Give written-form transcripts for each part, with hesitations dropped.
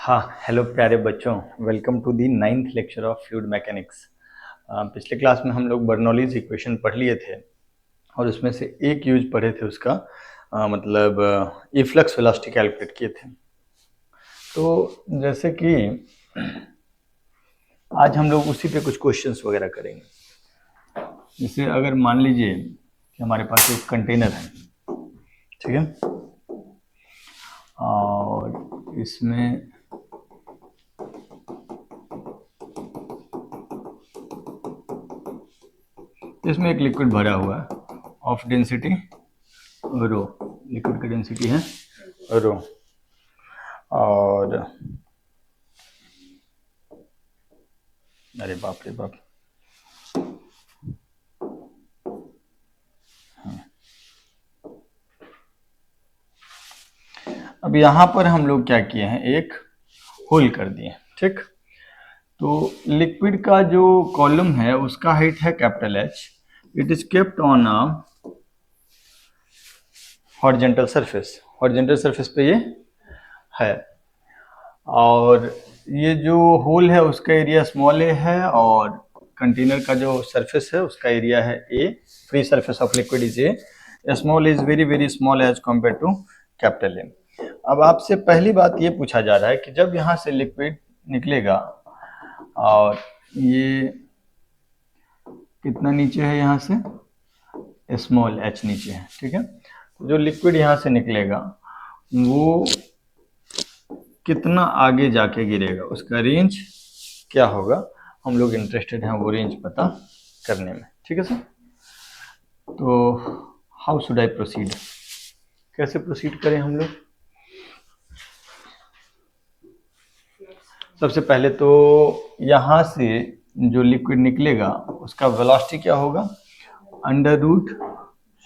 हाँ, हेलो प्यारे बच्चों। Welcome to the 9th lecture of fluid mechanics. पिछले क्लास में हम लोग बर्नौलीज इक्वेशन पढ़ लिए थे और उसमें से एक यूज पढ़े थे उसका मतलब इफ्लक्स वेलोसिटी कैलकुलेट किए थे। तो जैसे कि आज हम लोग उसी पे कुछ क्वेश्चंस वगैरह करेंगे। जैसे अगर मान लीजिए कि हमारे पास एक कंटेनर है, ठीक है, और इसमें इसमें एक लिक्विड भरा हुआ है ऑफ डेंसिटी रो। लिक्विड की डेंसिटी है रो, और अरे बाप रे बाप, अब यहाँ पर हम लोग क्या किए हैं, एक होल कर दिए, ठीक। तो लिक्विड का जो कॉलम है उसका हाइट है capital H. It is kept on a horizontal surface. Horizontal surface पे ये है, और ये जो होल है उसका एरिया स्मॉल ए है, और कंटेनर का जो सरफेस है उसका एरिया है A. Free surface of liquid is A. Small is very very small as compare to capital A. अब आपसे पहली बात ये पूछा जा रहा है कि जब यहाँ से लिक्विड निकलेगा और ये कितना नीचे है, यहाँ से स्मॉल एच नीचे है, ठीक है। जो लिक्विड यहाँ से निकलेगा वो कितना आगे जाके गिरेगा, उसका रेंज क्या होगा, हम लोग इंटरेस्टेड हैं वो रेंज पता करने में, ठीक है सर। तो हाउ शुड आई प्रोसीड, कैसे प्रोसीड करें हम लोग। सबसे पहले तो यहाँ से जो लिक्विड निकलेगा उसका वेलोसिटी क्या होगा, under root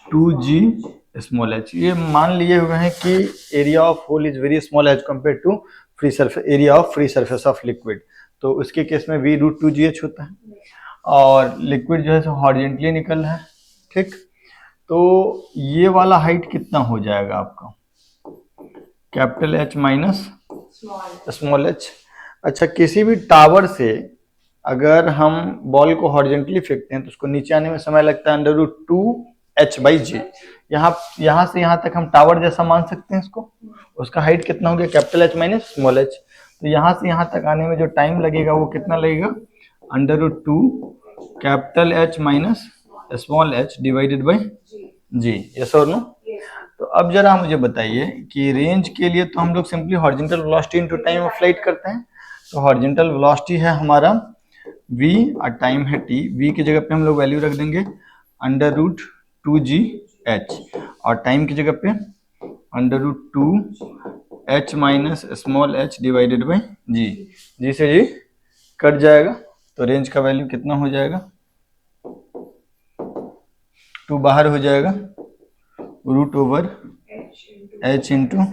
2g small H. ये मान लिए हुए हैं कि area of hole is very small as compare to free surface area of free surface of liquid. तो उसके केस में v रूट 2gh होता है, और लिक्विड जो है सो हॉरिजॉन्टली निकल रहा है, ठीक। तो ये वाला हाइट कितना हो जाएगा आपका, capital H minus small H. अच्छा, किसी भी टावर से अगर हम बॉल को हॉरिजॉन्टली फेंकते हैं तो उसको नीचे आने में समय लगता है अंडर रूट 2h/g। यहाँ से यहाँ तक हम टावर जैसा मान सकते हैं इसको। उसका हाइट कितना हो गया, capital H minus small h. तो यहाँ से यहाँ तक आने में जो टाइम लगेगा वो कितना लगेगा, under root 2 capital H minus small h divided by g. Yes और नो। तो अब जरा मुझे बताइए कि रेंज के लिए तो हम लोग simply horizontal velocity into time of flight करते हैं। तो हॉरिजॉन्टल वेलोसिटी है हमारा v और टाइम है t। v की जगह पे हम लोग वैल्यू रख देंगे अंडर रूट 2gh, और टाइम की जगह पे under root 2h minus small h divided by g। जी से जी कट जाएगा, तो रेंज का वैल्यू कितना हो जाएगा, 2 बाहर हो जाएगा, root over h into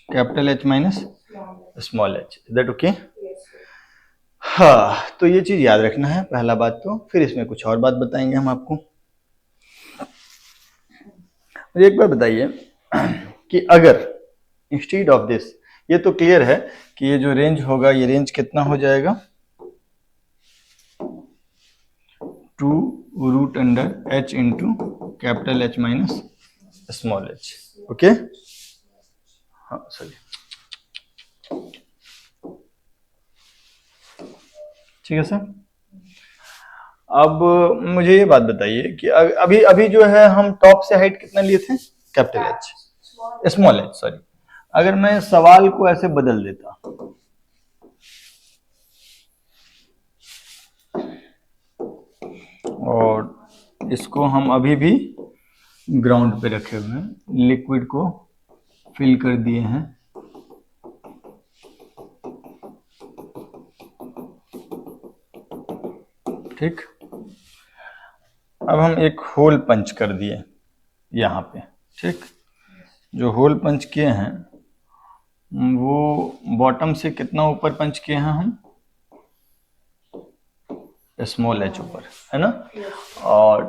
capital H minus small h। Is that okay? हाँ, तो ये चीज याद रखना है पहला बात। तो फिर इसमें कुछ और बात बताएंगे हम आपको। मुझे एक बार बताइए कि अगर इंस्टीड ऑफ दिस, ये तो क्लियर है कि ये जो रेंज होगा ये रेंज कितना हो जाएगा, 2 root under h into capital H minus small h। Okay, हाँ सॉरी, ठीक है सर। अब मुझे ये बात बताइए कि अभी अभी जो है हम टॉप से हाइट कितना लिए थे, capital H small H, sorry. अगर मैं सवाल को ऐसे बदल देता, और इसको हम अभी भी ग्राउंड पे रखे हुए हैं, लिक्विड को फिल कर दिए हैं, ठीक। अब हम एक होल पंच कर दिए यहाँ पे, ठीक। जो होल पंच किए हैं वो बॉटम से कितना ऊपर पंच किए हैं हम, स्मॉल एच ऊपर, है ना। और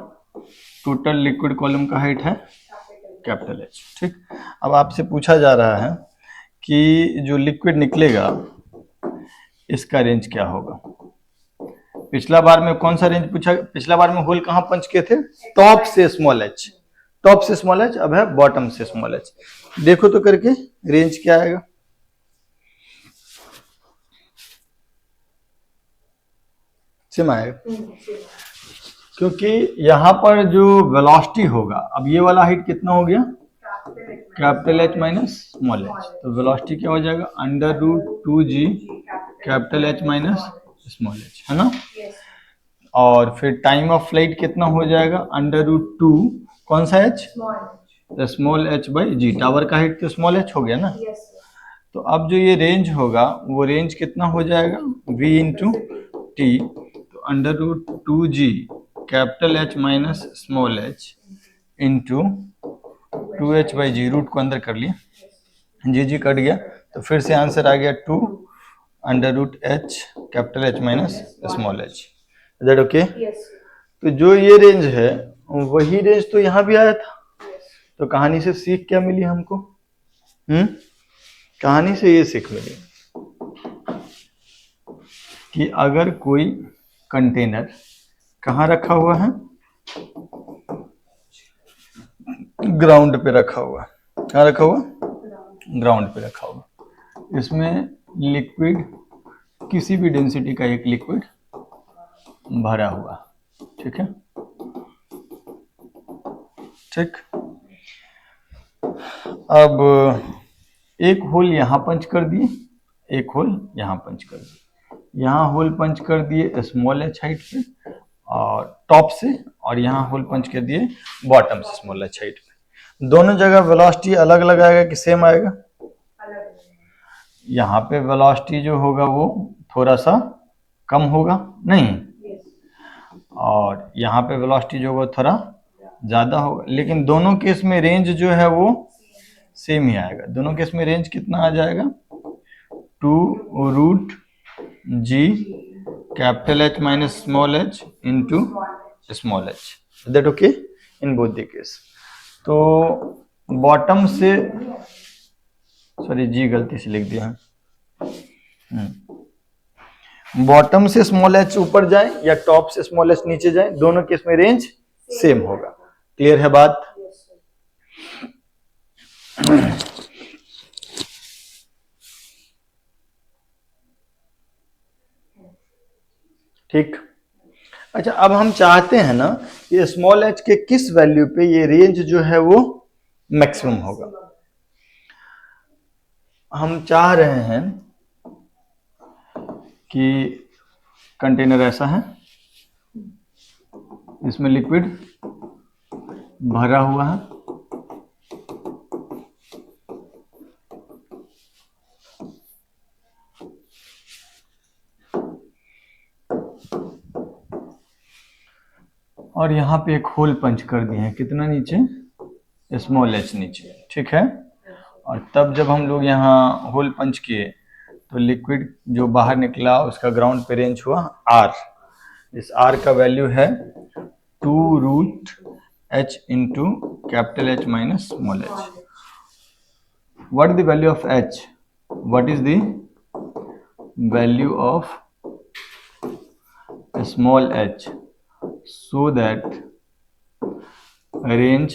टोटल लिक्विड कॉलम का हाइट है कैपिटल एच, ठीक। अब आपसे पूछा जा रहा है कि जो लिक्विड निकलेगा इसका रेंज क्या होगा। पिछला बार में कौन सा रेंज पूछा, पिछला बार में होल कहां पंच किए थे, टॉप से स्मॉल एच, टॉप से स्मॉल एच, अब है बॉटम से स्मॉल एच। देखो तो करके रेंज क्या आएगा, सेम आएगा, क्योंकि यहां पर जो वेलोसिटी होगा, अब ये वाला हाइट कितना हो गया, capital H minus small h, तो वेलोसिटी क्या हो जाएगा, under root 2g capital H minus small h, है ना। और फिर टाइम ऑफ फ्लाइट कितना हो जाएगा, अंडर रूट 2 कौन सा H, small h by g, tower का हाइट तो स्मॉल एच हो गया ना। तो अब जो ये रेंज होगा वो रेंज कितना हो जाएगा, v इंटू टी, तो under root 2g capital H minus small h into 2h by g, root को अंदर कर लिया, जी कट गया, तो फिर से आंसर आ गया 2 under root h capital H minus small h. Is that okay. तो जो ये रेंज है वही रेंज तो यहाँ भी आया था, तो कहानी से सीख क्या मिली हमको, कहानी से ये सीख मिली कि अगर कोई कंटेनर कहाँ रखा हुआ है, ग्राउंड पे रखा हुआ, कहाँ रखा हुआ, ग्राउंड पे रखा हुआ, इसमें लिक्विड किसी भी डेंसिटी का एक लिक्विड भरा हुआ, ठीक है, ठीक। अब एक होल यहां पंच कर दिए, एक होल यहां पंच कर दिए, यहां होल पंच कर दिए स्मॉल एच हाइट पे और टॉप से, और यहां होल पंच कर दिए बॉटम से स्मॉल एच हाइट पे। दोनों जगह वेलोसिटी अलग अलग आएगा कि सेम आएगा, यहाँ पे वेलोसिटी जो होगा वो थोड़ा सा कम होगा नहीं, और यहाँ पे वेलोसिटी जो होगा थोड़ा ज्यादा होगा, लेकिन दोनों केस में रेंज जो है वो सेम ही आएगा। दोनों केस में रेंज कितना आ जाएगा, 2 root g capital H minus small h into small h, that okay in both the case. तो बॉटम से, सॉरी जी गलती से लिख दिया है, बॉटम से स्मॉल एच ऊपर जाए या टॉप से स्मॉल एच नीचे जाए, दोनों केस में रेंज सेम होगा। क्लियर है बात। ठीक। अच्छा, अब हम चाहते हैं ना कि स्मॉल एच के किस वैल्यू पे ये रेंज जो है वो मैक्सिमम होगा। हम चाह रहे हैं कि कंटेनर ऐसा है, इसमें लिक्विड भरा हुआ है, और यहाँ पे एक होल पंच कर दिए हैं, कितना नीचे, स्मॉल एच नीचे, ठीक है। और तब जब हम लोग यहाँ होल पंच किए तो लिक्विड जो बाहर निकला उसका ग्राउंड पे रेंज हुआ आर, इस आर का वैल्यू है 2 root h into capital H minus small h. What is the value of H, what is the value of small h so that range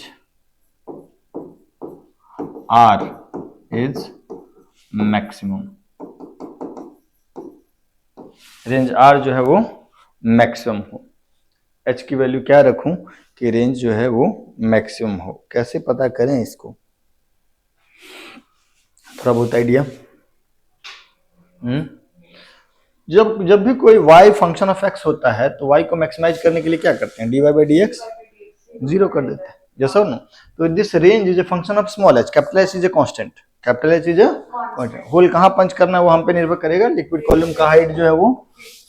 R is maximum, range R जो है वो maximum हो। H की value क्या रखूं कि range जो है वो मैक्सिमम हो, कैसे पता करें इसको, थोड़ा बहुत आइडिया। जब भी कोई y फंक्शन ऑफ x होता है तो y को मैक्सिमाइज करने के लिए क्या करते हैं, dy by d x zero कर देते हैं, यस और नो। तो this range is a function of small h, capital H is a constant, capital H is a constant. Hole कहाँ पंच करना है वो हम पे निर्भर करेगा, लिक्विड कॉलम का हाइट जो है वो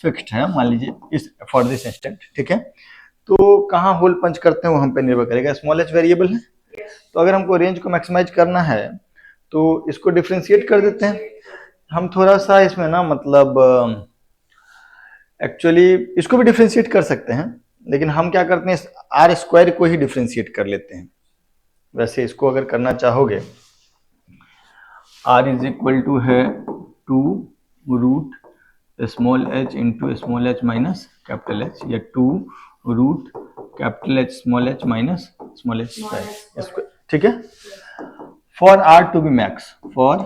फिक्स्ड है, मान लीजिए इस फॉर दिस इंस्टेंट, ठीक है। तो कहाँ होल पंच करते हैं वो हम पे निर्भर करेगा, स्मॉल एच वेरिएबल है। तो अगर हमको रेंज को मैक्सिमाइज करना है तो इसको डिफ्रेंशिएट कर देते हैं हम थोड़ा सा, इसमें ना मतलब एक्चुअली इसको भी डिफ्रेंशिएट कर सकते हैं, लेकिन हम क्या करते हैं आर स्क्वायर को ही डिफ्रेंशिएट कर लेते हैं। वैसे इसको अगर करना चाहोगे, आर इज इक्वल टू है 2 root small h into small h minus capital H, या 2 root capital H small h minus small h square. ठीक है। For r to be max, for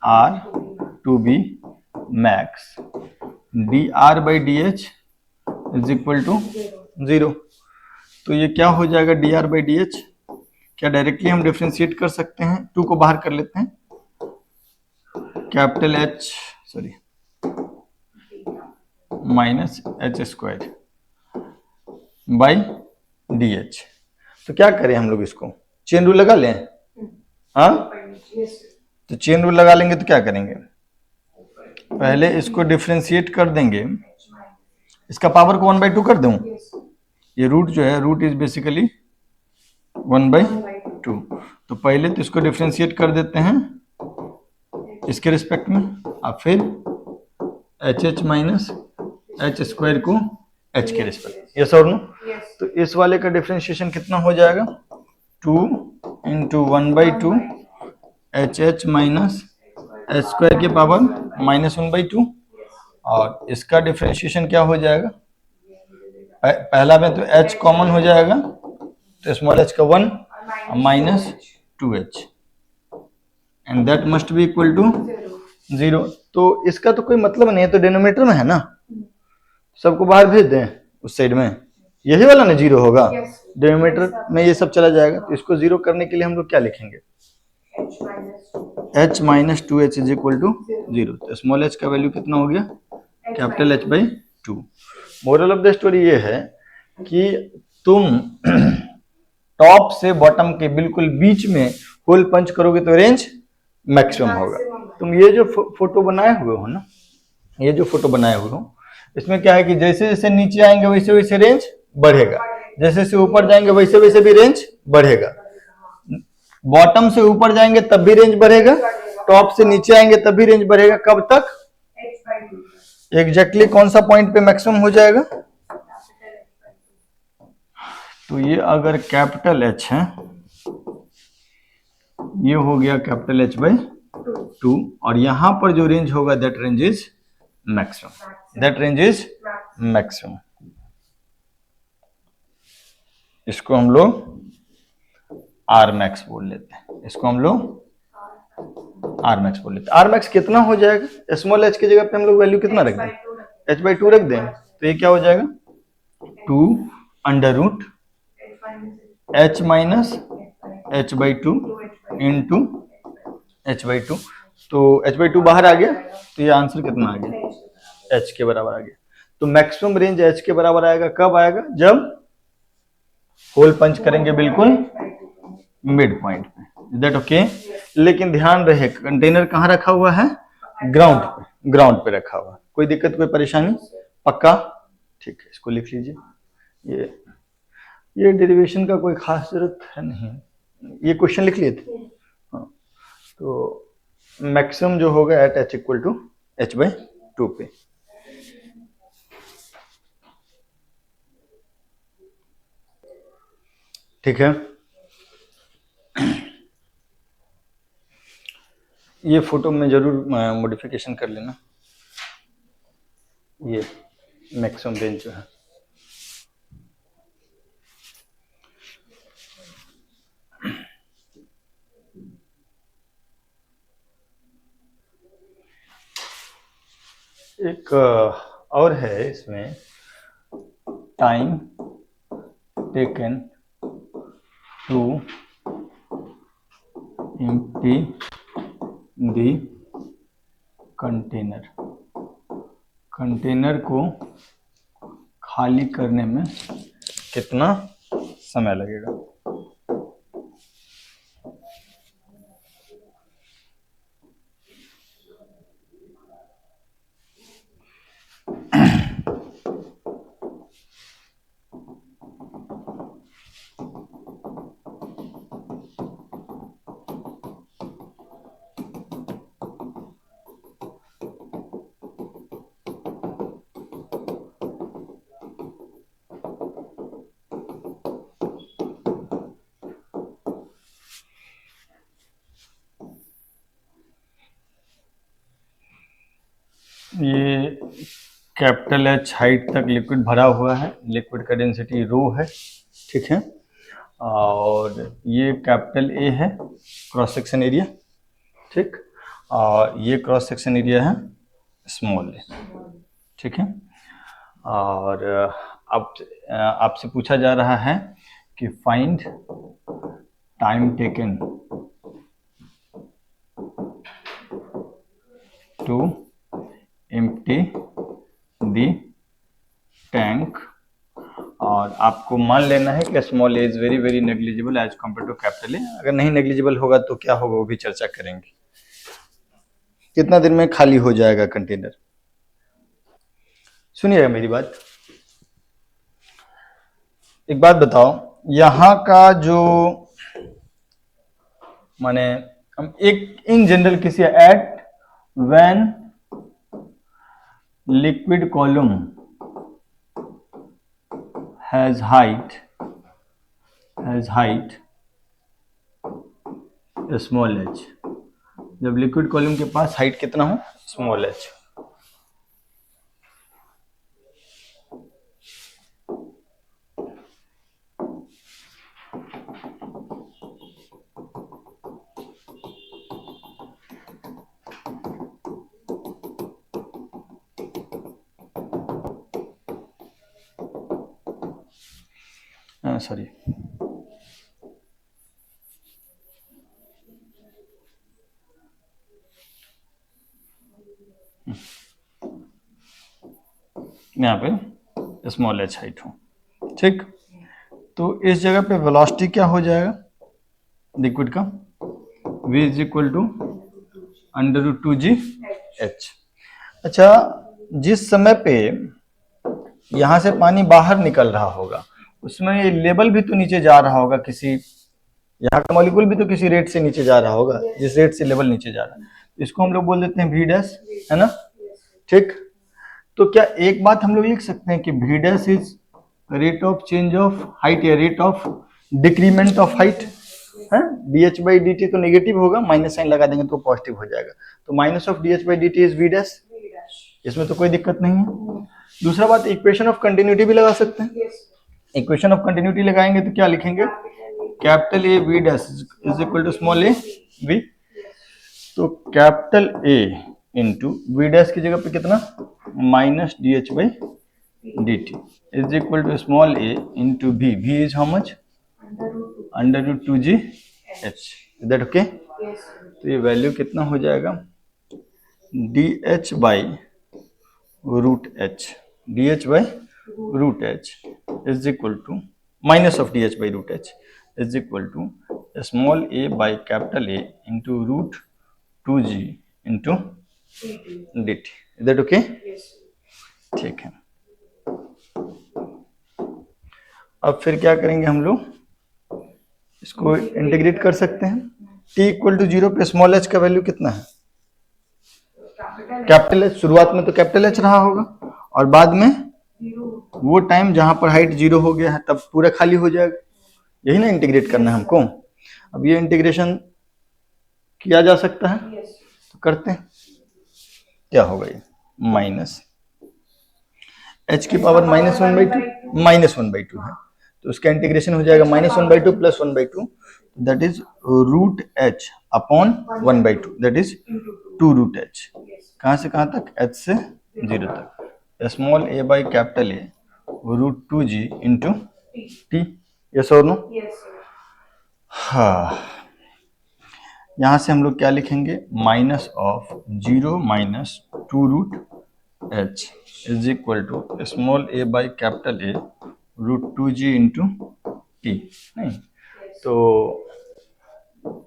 r to be max, dr by d h is equal to 0। तो ये क्या हो जाएगा dr by d h? क्या directly हम differentiate कर सकते हैं? 2 को बाहर कर लेते हैं, capital H sorry minus H square by d H. तो क्या करें हम लोग, इसको चेन रूल लगा लें? हाँ, तो चेन रूल लगा लेंगे तो क्या करेंगे, पहले इसको डिफ्रेंशिएट कर देंगे, इसका पावर को 1/2 कर दूं। ये रूट जो है, रूट इज बेसिकली 1/2। तो पहले तो इसको डिफ्रेंशिएट कर देते हैं इसके रिस्पेक्ट में, अब फिर H H minus H square को एच के रिस्पेक्ट, यस और नो। तो इस वाले का डिफ्रेंशिएशन कितना हो जाएगा, 2 into 1/2 H H minus H square की पावर -1/2, और इसका डिफ्रेंशिएशन क्या हो जाएगा, पहला में तो h कॉमन हो जाएगा, तो स्मॉल h का 1 minus 2h, and that must be equal to 0। तो इसका तो कोई मतलब नहीं है, तो डिनोमिनेटर में है ना, सबको बाहर भेज दें उस साइड में, यही वाला ना 0 होगा, डिनोमिनेटर में ये सब चला जाएगा। तो इसको 0 करने के लिए हम लोग क्या लिखेंगे, h minus 2h is equal to 0। तो स्मॉल h का वैल्यू कितना हो गया, capital H by 2। Moral of the story ये है कि तुम टॉप से बॉटम के बिल्कुल बीच में होल पंच करोगे तो रेंज मैक्सिमम होगा। तुम ये जो फोटो बनाए हुए हो ना, ये जो फोटो बनाए हुए हो, इसमें क्या है कि जैसे जैसे नीचे आएंगे वैसे वैसे रेंज बढ़ेगा, जैसे जैसे ऊपर जाएंगे वैसे वैसे भी रेंज बढ़ेगा। बॉटम से ऊपर जाएंगे तब भी रेंज बढ़ेगा, टॉप से नीचे आएंगे तब भी रेंज बढ़ेगा। कब तक, एग्जैक्टली कौन सा पॉइंट पे मैक्सिमम हो जाएगा, तो ये अगर कैपिटल H है, ये हो गया कैपिटल H बाई 2, और यहां पर जो रेंज होगा that range is maximum, that range is maximum. इसको हम लोग आर मैक्स बोल लेते हैं, इसको हम लोग आर मैक्स बोल लेते हैं। आर मैक्स कितना हो जाएगा, स्मॉल h की जगह पे हम लोग वैल्यू कितना रख दें, h/2 रख दें, तो ये क्या हो जाएगा 2 under root h minus h/2 into h/2। तो h/2 बाहर आ गया, तो ये आंसर कितना आ गया, h के बराबर आ गया। तो मैक्सिमम रेंज h के बराबर आएगा, कब आएगा, जब होल पंच करेंगे बिल्कुल मिड पॉइंट पे। Is that okay? लेकिन ध्यान रहे कंटेनर कहाँ रखा हुआ है, ग्राउंड पे, ग्राउंड पे रखा हुआ। कोई दिक्कत कोई परेशानी, पक्का? ठीक है, इसको लिख लीजिए। ये डेरिवेशन का कोई खास जरूरत है नहीं, ये क्वेश्चन लिख लिए थे। हाँ, तो मैक्सिमम जो होगा eight h equal to h/2 पे। ठीक है, ये फोटो में जरूर मॉडिफिकेशन कर लेना, ये मैक्सिमम रेंज जो है। एक और है इसमें, time taken to empty the container, container को खाली करने में कितना समय लगेगा। ये कैपिटल एच हाइट तक लिक्विड भरा हुआ है, लिक्विड का डेंसिटी रो है, ठीक है। और ये कैपिटल ए है क्रॉस सेक्शन एरिया, ठीक। और ये क्रॉस सेक्शन एरिया है स्मॉल ए, ठीक है। और अब आपसे पूछा जा रहा है कि find time taken to empty the tank, और आपको मान लेना है कि small a is very very negligible as compare to capital A. अगर नहीं नेग्लिजिबल होगा तो क्या होगा वो भी चर्चा करेंगे। कितना दिन में खाली हो जाएगा कंटेनर? सुनिएगा मेरी बात। एक बात बताओ, यहाँ का जो माने हम एक इन जनरल किसी at when liquid column has height small h, जब लिक्विड कॉलम के पास हाइट कितना हो? Small h। सॉरी, यहाँ पे स्मॉल एच हाइट हो, ठीक। तो इस जगह पे वेलोसिटी क्या हो जाएगा लिक्विड का? v is equal to √2g h। अच्छा, जिस समय पे यहाँ से पानी बाहर निकल रहा होगा उसमें ये लेवल भी तो नीचे जा रहा होगा, किसी यहाँ का मॉलिक्यूल भी तो किसी रेट से नीचे जा रहा होगा, जिस रेट से लेवल नीचे जा रहा है। इसको हम लोग बोल देते हैं v डैश, है ना, ठीक। तो क्या एक बात हम लोग लिख सकते हैं कि v dash is rate of change of height या rate of decrement of height है? dh/dt तो नेगेटिव होगा, माइनस साइन लगा देंगे तो पॉजिटिव हो जाएगा, तो minus of dh/dt is v dash. इसमें तो कोई दिक्कत नहीं है। दूसरा बात, इक्वेशन ऑफ कंटिन्यूटी भी लगा सकते हैं। इक्वेशन ऑफ कंटिन्यूटी लगाएंगे तो क्या लिखेंगे? Capital A v dash is equal to small a v। तो capital A into v dash की जगह पे कितना? Minus dh/dt is equal to small a into v। v is how much? √2g h। Is that okay? तो ये value कितना हो जाएगा? dh/√h is equal to minus of dh/√h is equal to small a by capital A into √2g into dt। Is that okay? ठीक है। अब फिर क्या करेंगे हम लोग? इसको इंटीग्रेट कर सकते हैं। t इक्वल टू 0 पे स्मॉल h का वैल्यू कितना है? Capital H. शुरुआत में तो कैपिटल एच रहा होगा और बाद में वो टाइम जहां पर हाइट 0 हो गया है तब पूरा खाली हो जाएगा। यही ना इंटीग्रेट करना है हमको। अब ये इंटीग्रेशन किया जा सकता है, तो करते हैं। क्या होगा ये? माइनस h की पावर -1/2 है, तो उसका इंटीग्रेशन हो जाएगा -1/2 plus 1/2, that is √h upon 1/2, that is 2√h। कहाँ से कहाँ तक? h से 0 तक। Small a by capital A √2g into t। Yes और नो? हाँ, यहाँ से हम लोग क्या लिखेंगे? Minus of 0 minus 2√h is equal to small a by capital A √2g into t। नहीं तो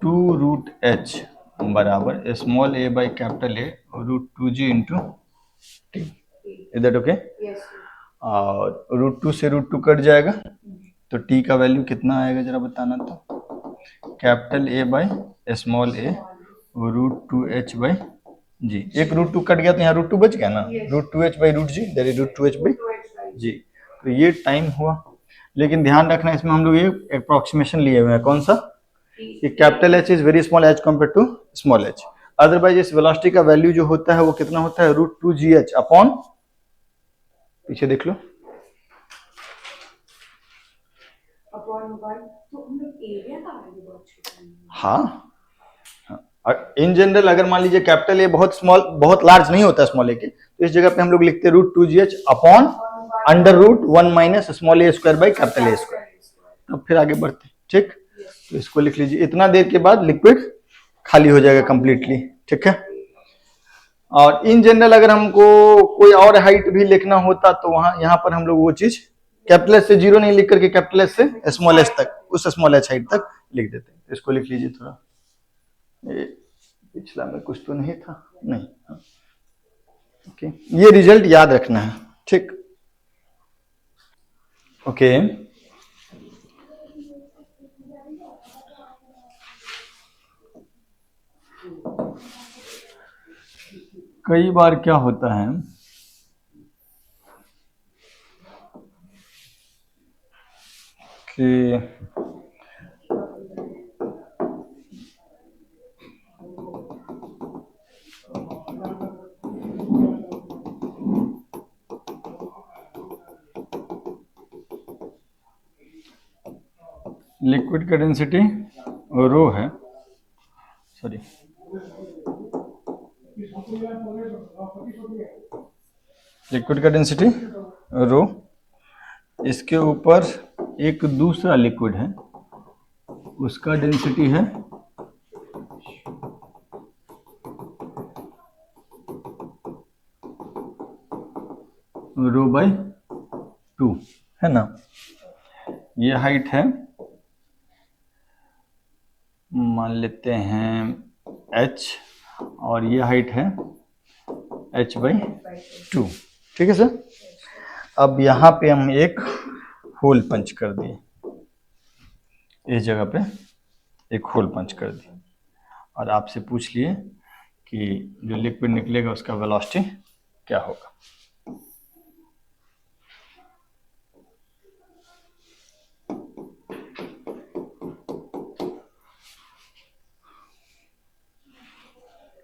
2√h बराबर small a by capital A √2g into t. Is that okay? और √2 से √2 कट जाएगा तो t का वैल्यू कितना आएगा जरा बताना। तो capital A by small a √2h by g. एक √2 कट गया तो यहाँ √2 बच गया ना, √2h by √g, that is √2h by g. तो ये टाइम हुआ। लेकिन ध्यान रखना, इसमें हम लोग ये अप्रोक्सीमेशन लिए हुए हैं। कौन सा? कि capital H is very small as compare to small h। Otherwise इस वेलोसिटी का वैल्यू जो होता है वो कितना होता है, √2gh अपॉन, पीछे देख लो, हाँ, इन जनरल अगर मान लीजिए कैपिटल ए बहुत स्मॉल, बहुत लार्ज नहीं होता स्मॉल ए के, तो इस जगह पे हम लोग लिखते हैं √2gh upon √1 - small A square by capital A square. अब फिर आगे बढ़ते हैं, ठीक। तो इसको लिख लीजिए, इतना देर के बाद लिक्विड खाली हो जाएगा कंप्लीटली, ठीक है। और इन जनरल अगर हमको कोई और हाइट भी लिखना होता तो वहां यहाँ पर हम लोग वो चीज कैपिटल एस से 0 नहीं लिख करके कैपिटल एस से स्मॉल एस तक, उस स्मॉल एच हाइट तक लिख देते हैं। इसको लिख लीजिए थोड़ा, पिछला में कुछ तो नहीं था, नहीं, ओके, ये रिजल्ट याद रखना है, ठीक, ओके। कई बार क्या होता है कि लिक्विड का डेंसिटी रो है, सॉरी, लिक्विड का डेंसिटी रो, इसके ऊपर एक दूसरा लिक्विड है, उसका डेंसिटी है ρ/2, है ना। ये हाइट है, मान लेते हैं h, और ये हाइट है h/2, ठीक है सर। अब यहाँ पे हम एक होल पंच कर दिए, इस जगह पे एक होल पंच कर दिए, और आपसे पूछ लिए कि जो लिक्विड निकलेगा उसका वेलोसिटी क्या होगा।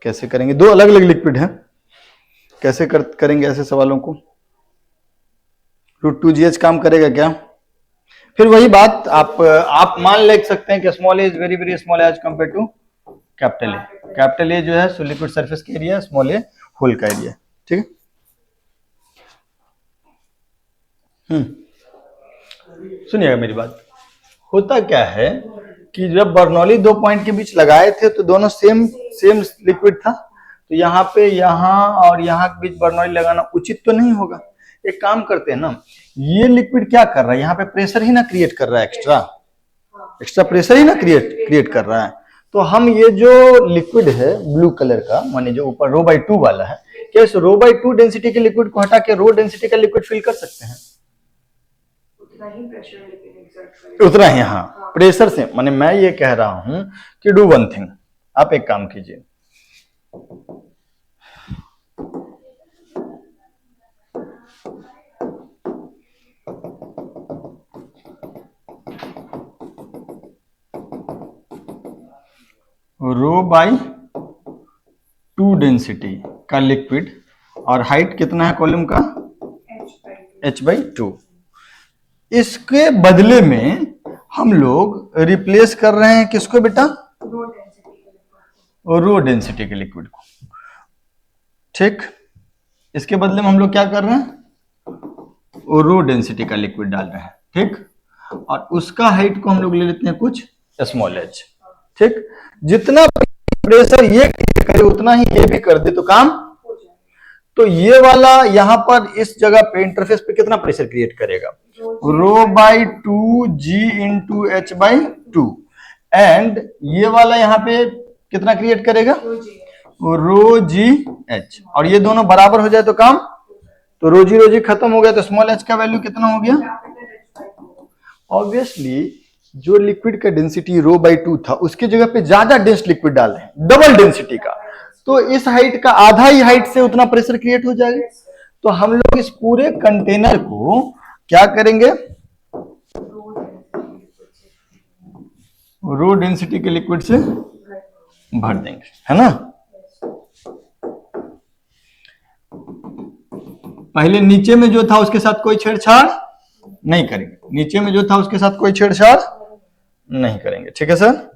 कैसे करेंगे, दो अलग अलग लिक्विड हैं, कैसे करेंगे ऐसे सवालों को। √2gh काम करेगा क्या? फिर वही बात, आप मान ले सकते हैं कि small a is very very small as compare to capital a. Capital a जो है सो लिक्विड सरफेस का एरिया, स्मॉल ए होल का एरिया, ठीक है। सुनिएगा मेरी बात, होता क्या है कि जब बर्नौली दो पॉइंट के बीच लगाए थे तो दोनों सेम लिक्विड था, तो यहाँ पे और यहाँ के बीच बर्नौली लगाना उचित तो नहीं होगा। एक काम करते हैं ना, ये लिक्विड क्या कर रहा है, यहाँ पे प्रेशर ही ना क्रिएट कर रहा है, एक्स्ट्रा प्रेशर ही ना क्रिएट कर रहा है। तो हम ये जो लिक्विड है ब्लू कलर का, माने जो ऊपर ρ/2 वाला है, क्या इस ρ/2 डेंसिटी के लिक्विड को हटा के रो डेंसिटी का लिक्विड फिल कर सकते हैं? उतना ही, हाँ, प्रेशर से। माने मैं ये कह रहा हूं कि डू वन थिंग, आप एक काम कीजिए, ρ/2 डेंसिटी का लिक्विड, और हाइट कितना है कॉलम का, h/2। इसके बदले में हम लोग रिप्लेस कर रहे हैं किसको बेटा, रो डेंसिटी के लिक्विड को, ठीक। इसके बदले में हम लोग क्या कर रहे हैं, रो डेंसिटी का लिक्विड डाल रहे हैं, ठीक। और उसका हाइट को हम लोग ले लेते हैं कुछ स्मॉल एच, ठीक। जितना प्रेशर ये करे उतना ही ये भी कर दे तो काम। तो ये वाला यहाँ पर इस जगह पे इंटरफेस पे कितना प्रेशर क्रिएट करेगा, ρ/2g इंटू h/2, एंड ये वाला यहाँ पे कितना क्रिएट करेगा, ρgh, और ये दोनों बराबर हो जाए तो काम। तो रोजी खत्म हो गया, तो स्मॉल h का वैल्यू कितना हो गया। ऑब्वियसली जो लिक्विड का डेंसिटी ρ/2 था उसकी जगह पे ज्यादा डेंस लिक्विड डाल रहे हैं, डबल डेंसिटी का, तो इस हाइट का आधा ही हाइट से उतना प्रेशर क्रिएट हो जाएगा। तो हम लोग इस पूरे कंटेनर को क्या करेंगे, रो डेंसिटी के लिक्विड से भर देंगे, है ना। पहले नीचे में जो था उसके साथ कोई छेड़छाड़ नहीं करेंगे, नीचे में जो था उसके साथ कोई छेड़छाड़ नहीं करेंगे, ठीक है सर।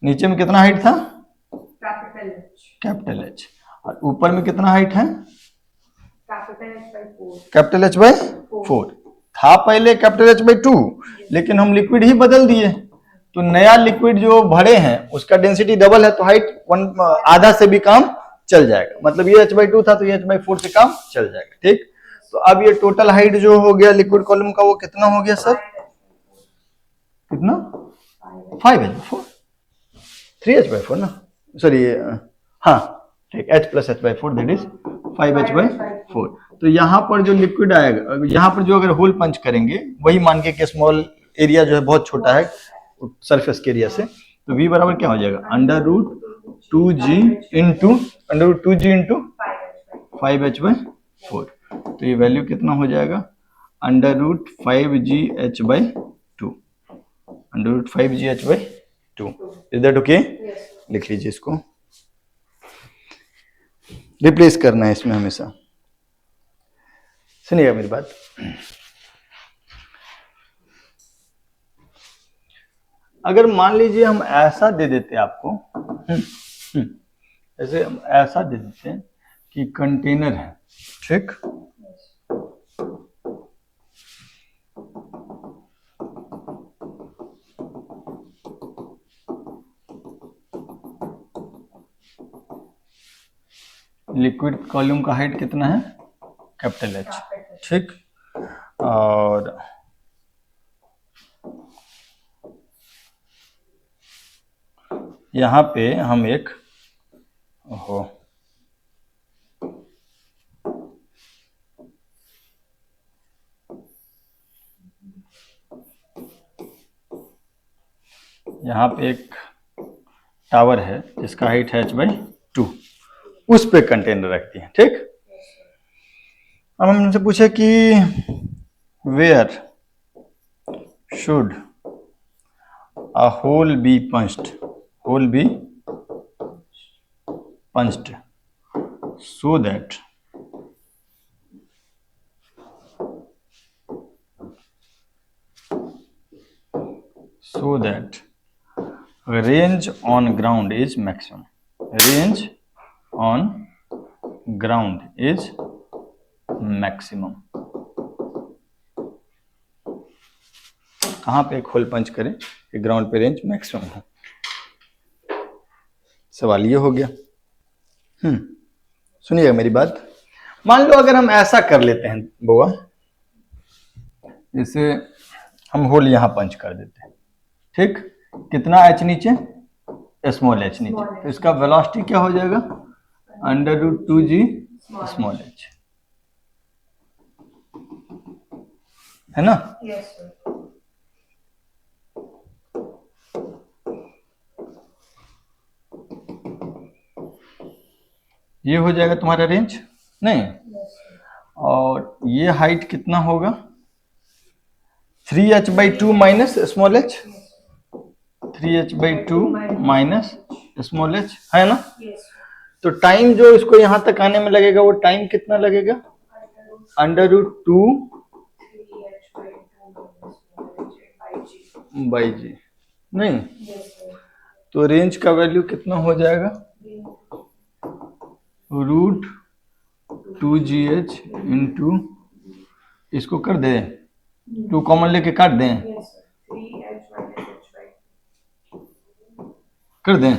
नीचे में कितना हाइट था? Capital H. और ऊपर में कितना हाइट है? कैपिटल एच बाई 4 था पहले, कैपिटल एच बाई 2, लेकिन हम लिक्विड ही बदल दिए, तो नया लिक्विड जो भरे हैं उसका डेंसिटी डबल है, तो हाइट आधा से भी काम चल जाएगा। मतलब ये h बाई 2 था तो ये h बाई 4 से काम चल जाएगा, ठीक। तो अब ये टोटल हाइट जो हो गया लिक्विड कॉलम का वो कितना हो गया सर? कितना? 5h4, 3h4 ना, सॉरी, हाँ ठीक, h plus h by 4 that is 5h4। तो यहाँ पर जो लिक्विड आएगा, यहाँ पर जो अगर होल पंच करेंगे, वही मान के कि स्मॉल एरिया जो है बहुत छोटा है सरफेस के एरिया से, तो v बराबर क्या हो जाएगा? Under root 2g into 5h/4। तो ये वैल्यू कितना हो जाएगा? Under root 5gh/2, under root 5gh/2। Is that okay? लिख लीजिए इसको, रिप्लेस करना है इसमें हमेशा। सुनिएगा मेरी बात, अगर मान लीजिए हम ऐसा दे देते आपको, ऐसे हम ऐसा दे देते कि कंटेनर है, ठीक, लिक्विड कॉलम का हाइट कितना है? कैपिटल एच, ठीक, और यहाँ पे हम एक यहाँ पे एक टावर है जिसका हाइट है h/2, उस पे कंटेनर रखती है, ठीक। अब हम उनसे पूछे कि where should a hole be punched so that range on ground is maximum. Range on ground is maximum. कहाँ पे एक होल पंच करें कि ग्राउंड पे रेंज मैक्सिमम हो? सवाल ये हो गया। सुनिएगा मेरी बात, मान लो अगर हम ऐसा कर लेते हैं बुआ, जैसे हम होल यहां पंच कर देते हैं, ठीक, कितना h नीचे? स्मॉल h नीचे, तो इसका वेलोसिटी क्या हो जाएगा? Under root 2g small h, है ना? yes, ये हो जाएगा तुम्हारा रेंज, नहीं? और ये हाइट कितना होगा? 3h/2 minus small h, 3h/2 minus small h, है ना? तो टाइम जो इसको यहां तक आने में लगेगा वो टाइम कितना लगेगा? अंडर रूट 2/g, नहीं? तो रेंज का वैल्यू कितना हो जाएगा? रूट 2gh इंटू, इसको कर दें, 2 कॉमन लेके काट दें, कर दें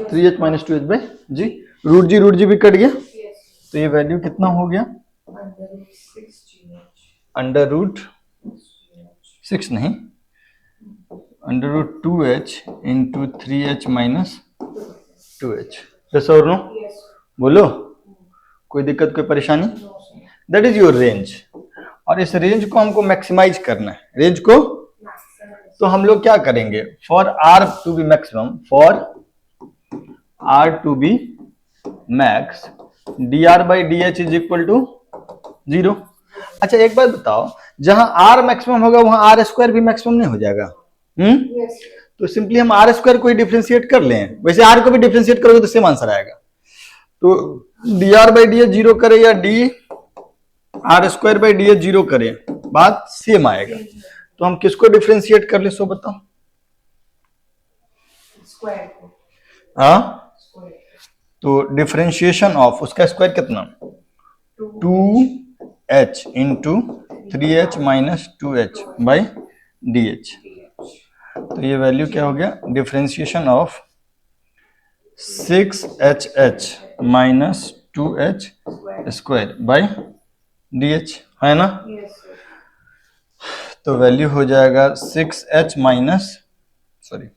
3h माइनस 2h/g, रूट जी भी कट गया, तो ये वैल्यू कितना हो गया? अंडर रूट 6 नहीं, under root 2h into 3h minus 2h। Yes और नो? बोलो, कोई दिक्कत, कोई परेशानी? That is your range. और इस रेंज को हमको मैक्सिमाइज करना है, रेंज को। तो हम लोग क्या करेंगे? For R to be maximum, for R to be max, dr/dh is equal to 0। अच्छा एक बात बताओ, जहां आर मैक्सिमम होगा वहां r² भी मैक्सिमम नहीं हो जाएगा? तो सिंपली हम आर स्क्वायर को ही डिफ्रेंशिएट कर लें, वैसे आर को भी डिफ्रेंशिएट करोगे तो सेम आंसर आएगा। तो D R by d H zero करें या D R square by d H zero करें, बात सेम आएगा। तो हम किसको डिफ्रेंशिएट कर ले, सो बताओ। हाँ, तो डिफ्रेंशिएशन ऑफ उसका स्क्वायर कितना, 2h into 3h minus 2h by d H. तो ये वैल्यू क्या हो गया, differentiation of 6hh minus 2h square by d H, है ना। तो वैल्यू हो जाएगा 6h माइनस, सॉरी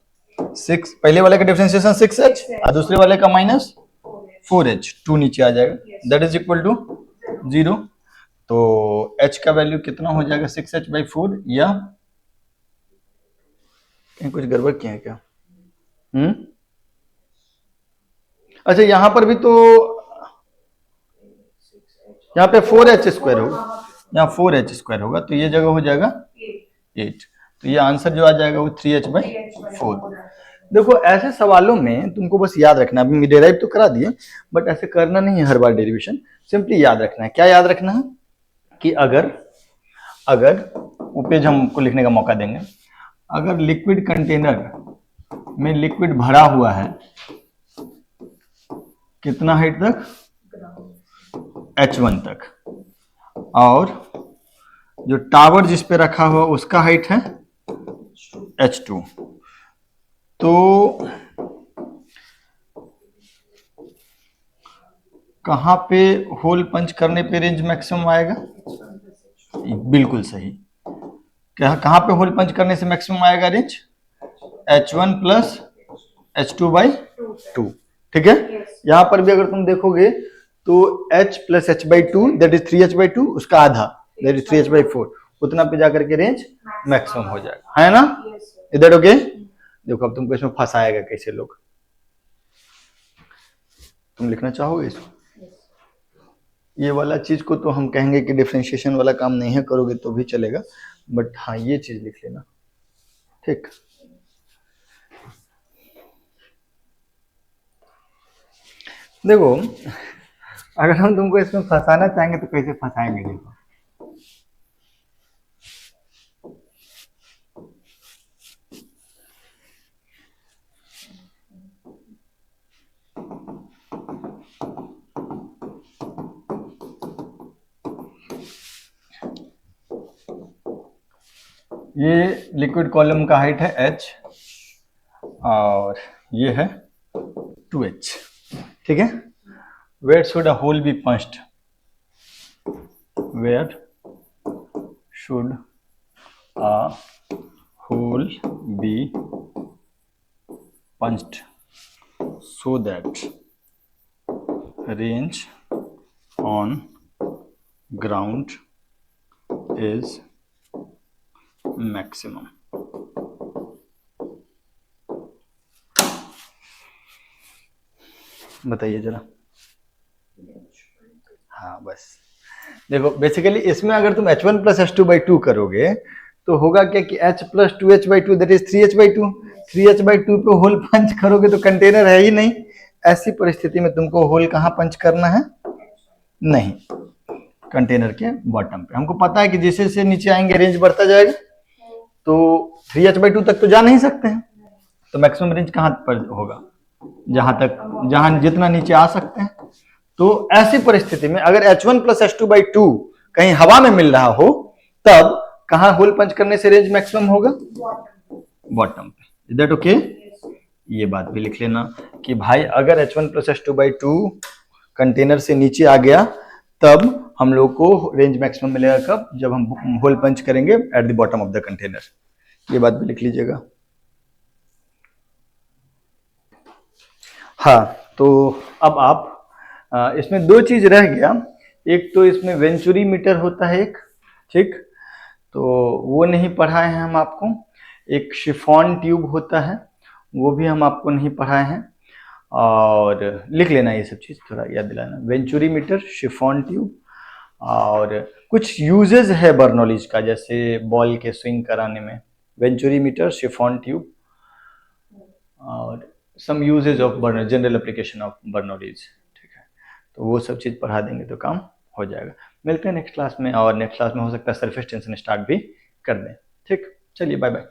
6, पहले वाले का डिफरेंशिएशन 6h और दूसरे वाले का माइनस 4h, 2 नीचे आ जाएगा, दैट इज इक्वल टू 0। तो h का वैल्यू कितना हो जाएगा, 6h बाई 4, या कहीं कुछ गड़बड़ किया है क्या? अच्छा, यहां पर भी तो यहाँ पे 4h स्क्वायर होगा, यहाँ 4h स्क्वायर होगा, तो ये जगह हो जाएगा 8। तो ये आंसर जो आ जाएगा वो 3h बाई 4। देखो ऐसे सवालों में तुमको बस याद रखना, अभी डेराइव तो करा दिए बट ऐसे करना नहीं है हर बार डेरिवेशन, सिंपली याद रखना है। क्या याद रखना है कि अगर वो पेज हमको लिखने का मौका देंगे, अगर लिक्विड कंटेनर में लिक्विड भरा हुआ है कितना हाइट तक, h1 तक, और जो टावर जिस पे रखा हुआ उसका हाइट है h2, तो कहां पे होल पंच करने पे रेंज मैक्सिमम आएगा, बिल्कुल सही। कहां पे होल पंच करने से मैक्सिमम आएगा range, h1 plus h2 by 2, ठीक है। यहां पर भी अगर तुम देखोगे तो h plus h by 2 that is 3h by 2, उसका आधा दैट इज 3h बाई 4, उतना पे जाकर के रेंज मैक्सिमम हो जाएगा, है ना। इधर ओके। देखो अब तुमको इसमें फंसाएगा कैसे लोग, तुम लिखना चाहोगे इसको, ये वाला चीज को तो हम कहेंगे कि डिफरेंशिएशन वाला काम नहीं है, करोगे तो भी चलेगा, बट हाँ ये चीज लिख लेना, ठीक। देखो अगर हम तुमको इसमें फंसाना चाहेंगे तो कैसे फंसाएंगे, देखो ये लिक्विड कॉलम का हाइट है h और ये है 2h, ठीक है। Where should a hole be punched, where should a hole be punched so that range on ground is maximum। बताइए जरा। हाँ बस देखो बेसिकली इसमें अगर तुम h1 प्लस h2 बाई 2 करोगे तो होगा क्या कि h plus 2h by 2 that is 3h by 2, 3h by 2 पे होल पंच करोगे तो कंटेनर है ही नहीं। ऐसी परिस्थिति में तुमको होल कहाँ पंच करना है, नहीं कंटेनर के बॉटम पे। हमको पता है कि जैसे जैसे नीचे आएंगे रेंज बढ़ता जाएगा, तो 3h बाई 2 तक तो जा नहीं सकते हैं, तो मैक्सिमम रेंज कहाँ पर होगा, जहां जितना नीचे आ सकते हैं। तो ऐसी परिस्थिति में अगर h1 प्लस h2 बाई 2 कहीं हवा में मिल रहा हो तब कहां होल पंच करने से रेंज मैक्सिमम होगा, बॉटम पे। Is that okay? ये बात भी लिख लेना कि भाई अगर h1 plus h2 by 2 container से नीचे आ गया तब हम लोग को रेंज मैक्सिमम मिलेगा कब, जब हम होल पंच करेंगे at the bottom of the container. ये बात भी लिख लीजिएगा। हाँ तो अब आप इसमें दो चीज रह गया, एक तो इसमें वेंचुरी मीटर होता है एक, ठीक, तो वो नहीं पढ़ाए हैं हम आपको। एक शिफॉन ट्यूब होता है वो भी हम आपको नहीं पढ़ाए हैं, और लिख लेना ये सब चीज़, थोड़ा याद दिलाना। वेंचुरी मीटर, शिफॉन ट्यूब, और कुछ यूजेस है बर्नौलीज का, जैसे बॉल के स्विंग कराने में वेंचुरी मीटर, शिफॉन ट्यूब, और some uses of burner, general application of Bernoulli's, ठीक है। तो वो सब चीज़ पढ़ा देंगे तो काम हो जाएगा। मिलते हैं नेक्स्ट क्लास में, और नेक्स्ट क्लास में हो सकता है सरफेस टेंशन स्टार्ट भी कर दें। ठीक, चलिए बाय बाय।